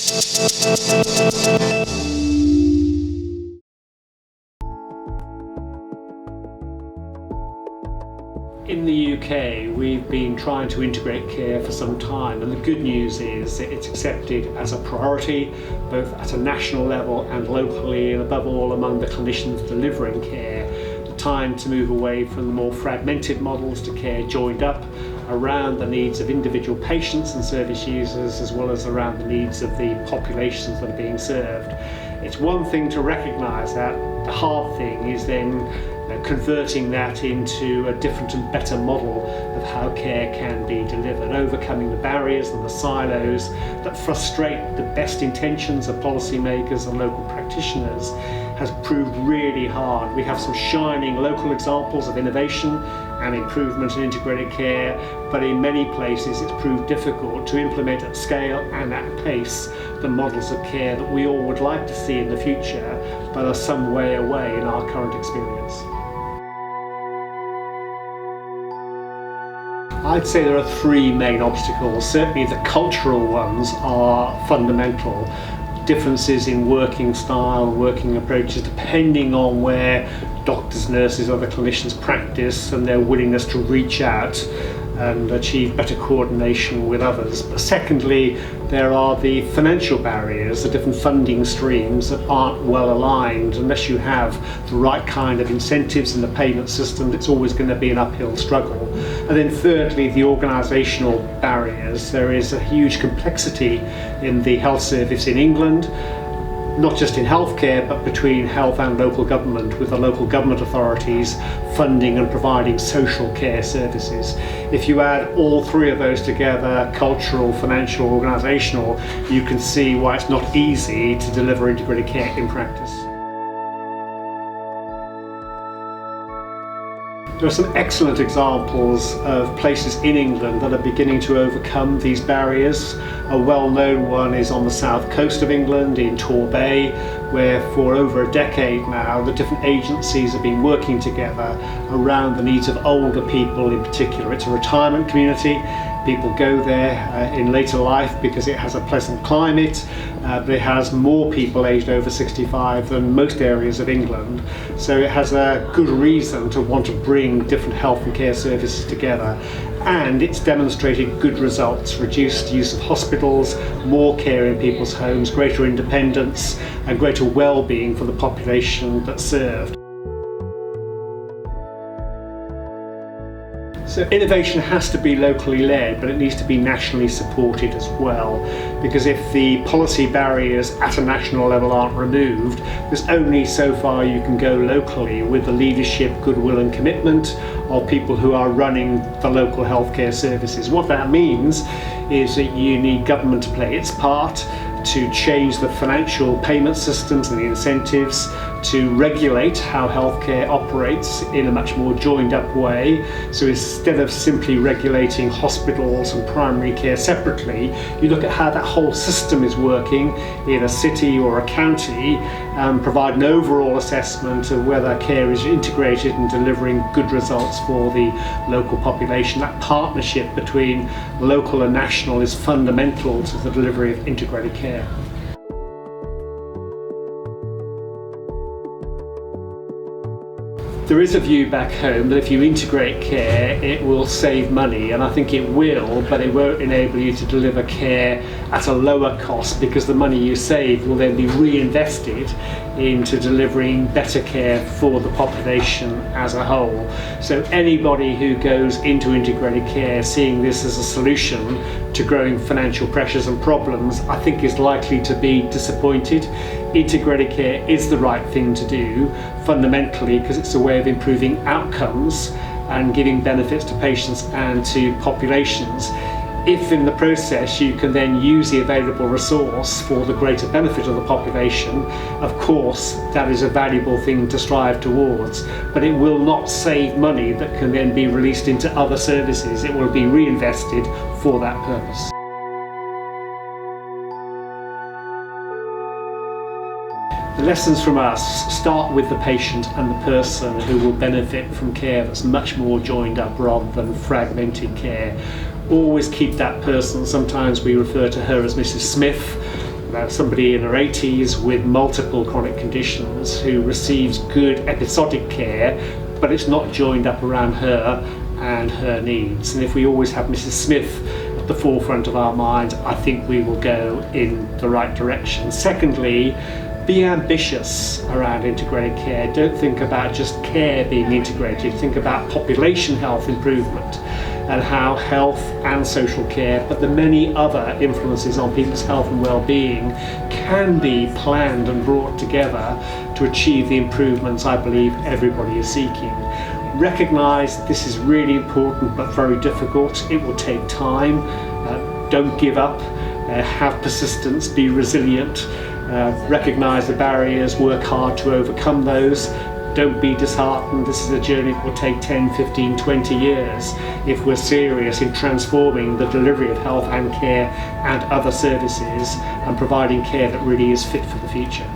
In the UK, we've been trying to integrate care for some time, and the good news is that it's accepted as a priority, both at a national level and locally, and above all among the clinicians delivering care. The time to move away from the more fragmented models to care joined up around the needs of individual patients and service users, as well as around the needs of the populations that are being served. It's one thing to recognise that. The hard thing is then converting that into a different and better model of how care can be delivered, overcoming the barriers and the silos that frustrate the best intentions of policymakers and local practitioners has proved really hard. We have some shining local examples of innovation and improvement in integrated care, but in many places it's proved difficult to implement at scale and at pace the models of care that we all would like to see in the future, but are some way away in our current experience. I'd say there are three main obstacles. Certainly the cultural ones are fundamental. Differences in working style, working approaches, depending on where doctors, nurses, other clinicians practice, and their willingness to reach out and achieve better coordination with others. But secondly, there are the financial barriers, the different funding streams that aren't well aligned. Unless you have the right kind of incentives in the payment system, it's always going to be an uphill struggle. And then thirdly, the organisational barriers. There is a huge complexity in the health service in England, not just in healthcare, but between health and local government, with the local government authorities funding and providing social care services. If you add all three of those together, cultural, financial, organisational, you can see why it's not easy to deliver integrated care in practice. There are some excellent examples of places in England that are beginning to overcome these barriers. A well-known one is on the south coast of England in Torbay, where for over a decade now the different agencies have been working together around the needs of older people in particular. It's a retirement community. People go there in later life because it has a pleasant climate, but it has more people aged over 65 than most areas of England. So it has a good reason to want to bring different health and care services together. And it's demonstrated good results: reduced use of hospitals, more care in people's homes, greater independence and greater well-being for the population that's served. So innovation has to be locally led, but it needs to be nationally supported as well, because if the policy barriers at a national level aren't removed, there's only so far you can go locally with the leadership, goodwill and commitment of people who are running the local healthcare services. What that means is that you need government to play its part, to change the financial payment systems and the incentives, to regulate how healthcare operates in a much more joined up way. So instead of simply regulating hospitals and primary care separately, you look at how that whole system is working in a city or a county and provide an overall assessment of whether care is integrated and delivering good results for the local population. That partnership between local and national is fundamental to the delivery of integrated care. There is a view back home that if you integrate care, it will save money, and I think it will, but it won't enable you to deliver care at a lower cost, because the money you save will then be reinvested into delivering better care for the population as a whole. So anybody who goes into integrated care seeing this as a solution to growing financial pressures and problems, I think is likely to be disappointed. Integrated care is the right thing to do, fundamentally, because it's a way of improving outcomes and giving benefits to patients and to populations. If in the process you can then use the available resource for the greater benefit of the population, of course that is a valuable thing to strive towards, but it will not save money that can then be released into other services. It will be reinvested for that purpose. The lessons from us start with the patient and the person who will benefit from care that's much more joined up rather than fragmented care. Always keep that person. Sometimes we refer to her as Mrs. Smith. somebody in her 80s with multiple chronic conditions who receives good episodic care, but it's not joined up around her and her needs. And if we always have Mrs. Smith at the forefront of our minds, I think we will go in the right direction. Secondly, be ambitious around integrated care. Don't think about just care being integrated. Think about population health improvement and how health and social care, but the many other influences on people's health and well-being can be planned and brought together to achieve the improvements I believe everybody is seeking. Recognise this is really important but very difficult. It will take time. Don't give up. Have persistence. Be resilient. Recognise the barriers. Work hard to overcome those. Don't be disheartened. This is a journey that will take 10, 15, 20 years if we're serious in transforming the delivery of health and care and other services and providing care that really is fit for the future.